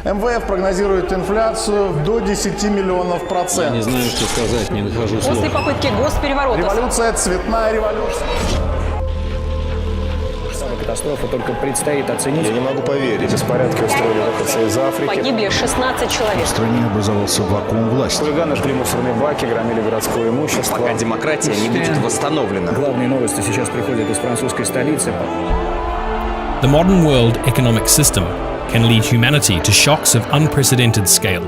МВФ прогнозирует инфляцию до 10 миллионов процентов. Не знаю, что сказать, не нахожу слов. После попытки госпереворота. Революция, цветная революция. Катастрофа только предстоит оценить. Я не могу поверить. Беспорядки устроили выходцы из Африки. Погибли 16 человек. В стране образовался вакуум власти. Хулиганы жгли мусорные баки, громили городское имущество. Пока демократия не будет восстановлена. Главные новости сейчас приходят из французской столицы. The modern world economic system can lead humanity to shocks of unprecedented scale,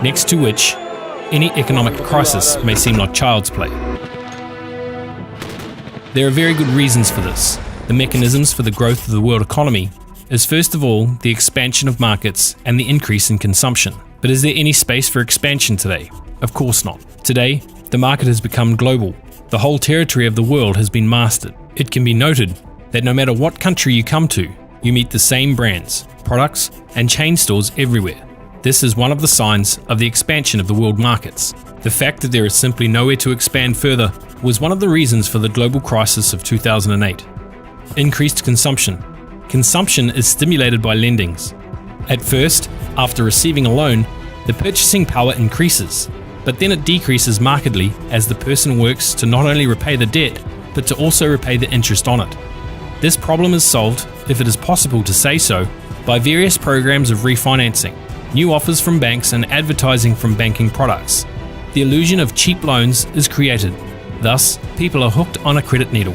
next to which any economic crisis may seem like child's play. There are very good reasons for this. The mechanisms for the growth of the world economy is first of all the expansion of markets and the increase in consumption. But is there any space for expansion today? Of course not. Today, the market has become global. The whole territory of the world has been mastered. It can be noted that no matter what country you come to, you meet the same brands, products, and chain stores everywhere. This is one of the signs of the expansion of the world markets. The fact that there is simply nowhere to expand further was one of the reasons for the global crisis of 2008. Increased consumption. Consumption is stimulated by lendings. At first, after receiving a loan, the purchasing power increases, but then it decreases markedly as the person works to not only repay the debt, but to also repay the interest on it. This problem is solved, if it is possible to say so, by various programs of refinancing, new offers from banks and advertising from banking products. The illusion of cheap loans is created. Thus, people are hooked on a credit needle.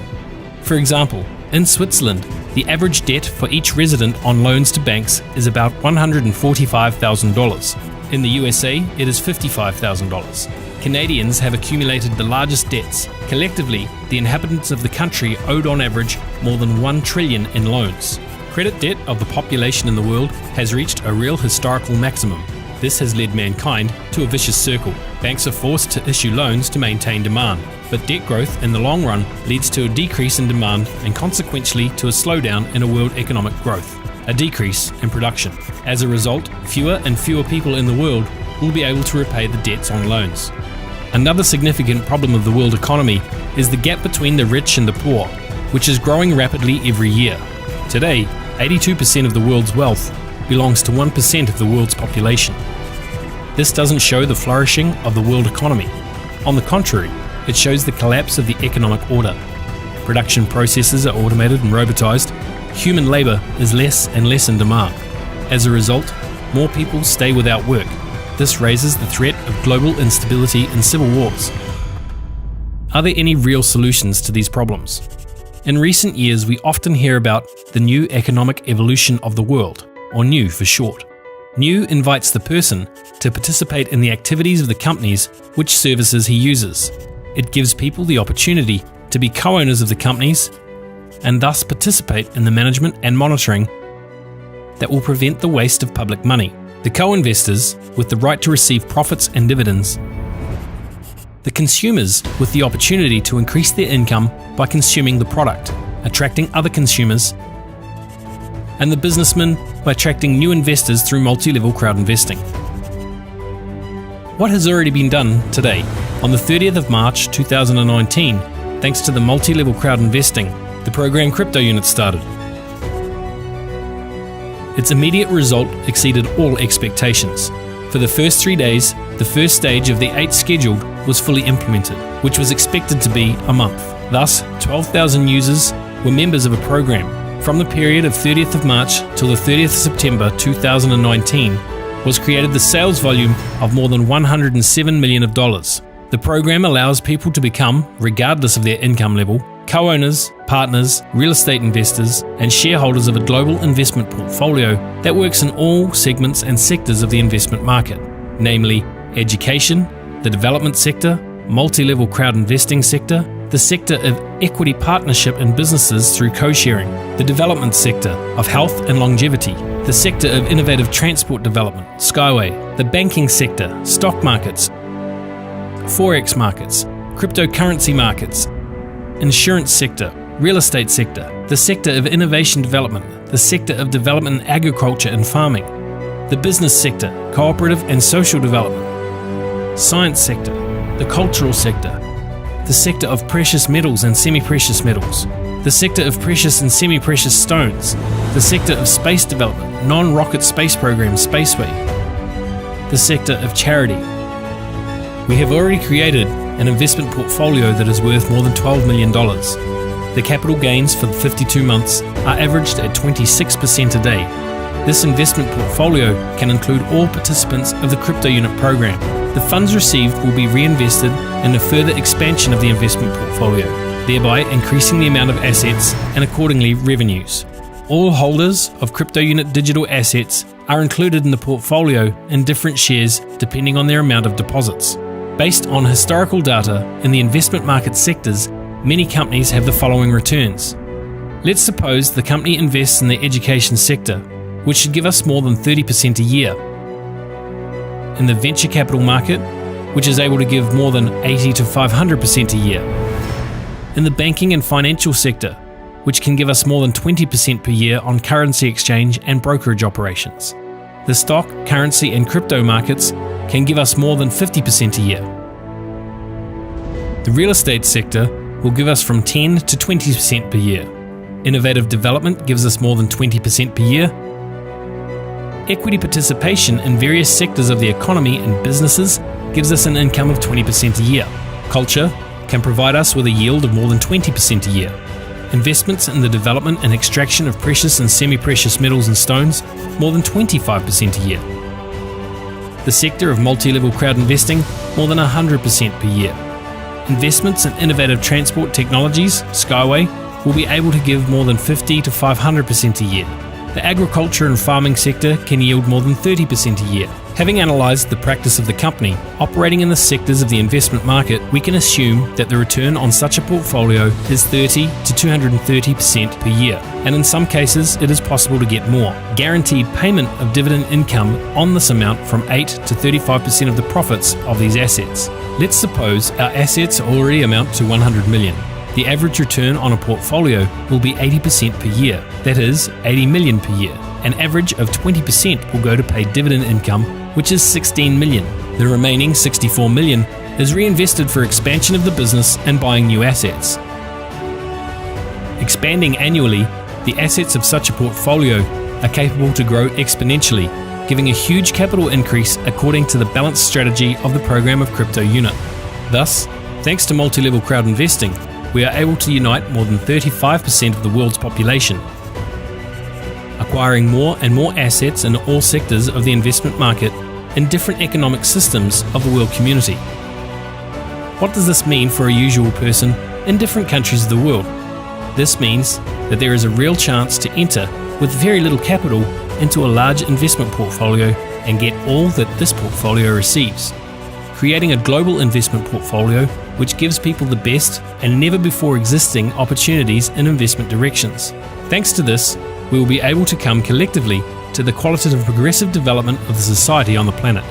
For example, in Switzerland, the average debt for each resident on loans to banks is about $145,000. In the USA, it is $55,000. Canadians have accumulated the largest debts. Collectively, the inhabitants of the country owed on average more than $1 trillion in loans. Credit debt of the population in the world has reached a real historical maximum. This has led mankind to a vicious circle. Banks are forced to issue loans to maintain demand, but debt growth in the long run leads to a decrease in demand and consequently to a slowdown in a world economic growth, a decrease in production. As a result, fewer and fewer people in the world will be able to repay the debts on loans. Another significant problem of the world economy is the gap between the rich and the poor, which is growing rapidly every year. Today, 82% of the world's wealth belongs to 1% of the world's population. This doesn't show the flourishing of the world economy. On the contrary, it shows the collapse of the economic order. Production processes are automated and robotized. Human labor is less and less in demand. As a result, more people stay without work. This raises the threat of global instability and civil wars. Are there any real solutions to these problems? In recent years, we often hear about the new economic evolution of the world, or NEW for short. NEW invites the person to participate in the activities of the companies which services he uses. It gives people the opportunity to be co-owners of the companies and thus participate in the management and monitoring that will prevent the waste of public money. The co-investors with the right to receive profits and dividends. The consumers with the opportunity to increase their income by consuming the product, attracting other consumers, and the businessmen by attracting new investors through multi-level crowd investing. What has already been done today? On the 30th of March 2019, thanks to the multi-level crowd investing, the program Cryptounit started. Its immediate result exceeded all expectations. For the first 3 days, the first stage of the 8 scheduled was fully implemented, which was expected to be a month. Thus, 12,000 users were members of a program. From the period of 30th of March till the 30th of September 2019 was created the sales volume of more than $107 million. The program allows people to become, regardless of their income level, co-owners, partners, real estate investors, and shareholders of a global investment portfolio that works in all segments and sectors of the investment market, namely education, the development sector, multi-level crowd investing sector, the sector of equity partnership in businesses through co-sharing, the development sector of health and longevity, the sector of innovative transport development, Skyway, the banking sector, stock markets, forex markets, cryptocurrency markets, insurance sector, real estate sector, the sector of innovation development, the sector of development in agriculture and farming, the business sector, cooperative and social development, science sector, the cultural sector, the sector of precious metals and semi-precious metals, the sector of precious and semi-precious stones, the sector of space development, non-rocket space program Spaceway, the sector of charity. We have already created an investment portfolio that is worth more than $12 million. The capital gains for the 52 months are averaged at 26% a day. This investment portfolio can include all participants of the Cryptounit program. The funds received will be reinvested in a further expansion of the investment portfolio, thereby increasing the amount of assets and accordingly revenues. All holders of Cryptounit digital assets are included in the portfolio in different shares depending on their amount of deposits. Based on historical data in the investment market sectors, many companies have the following returns. Let's suppose the company invests in the education sector, which should give us more than 30% a year. In the venture capital market, which is able to give more than 80 to 500% a year. In the banking and financial sector, which can give us more than 20% per year on currency exchange and brokerage operations. The stock, currency and crypto markets can give us more than 50% a year. The real estate sector will give us from 10 to 20% per year. Innovative development gives us more than 20% per year. Equity participation in various sectors of the economy and businesses gives us an income of 20% a year. Culture can provide us with a yield of more than 20% a year. Investments in the development and extraction of precious and semi-precious metals and stones, more than 25% a year. The sector of multi-level crowd investing, more than 100% per year. Investments in innovative transport technologies, Skyway, will be able to give more than 50 to 500% a year. The agriculture and farming sector can yield more than 30% a year. Having analysed the practice of the company operating in the sectors of the investment market, we can assume that the return on such a portfolio is 30 to 230% per year, and in some cases it is possible to get more. Guaranteed payment of dividend income on this amount from 8 to 35% of the profits of these assets. Let's suppose our assets already amount to 100 million. The average return on a portfolio will be 80% per year, that is 80 million per year. An average of 20% will go to pay dividend income, which is 16 million. The remaining 64 million is reinvested for expansion of the business and buying new assets. Expanding annually, the assets of such a portfolio are capable to grow exponentially, giving a huge capital increase according to the balanced strategy of the program of Cryptounit. Thus, thanks to multi-level crowd investing, we are able to unite more than 35% of the world's population, acquiring more and more assets in all sectors of the investment market in different economic systems of the world community. What does this mean for a usual person in different countries of the world? This means that there is a real chance to enter with very little capital into a large investment portfolio and get all that this portfolio receives, creating a global investment portfolio which gives people the best and never before existing opportunities in investment directions. Thanks to this, we will be able to come collectively to the qualitative progressive development of the society on the planet,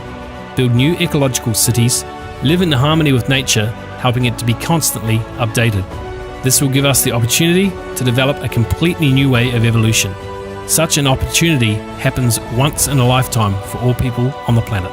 build new ecological cities, live in harmony with nature, helping it to be constantly updated. This will give us the opportunity to develop a completely new way of evolution. Such an opportunity happens once in a lifetime for all people on the planet.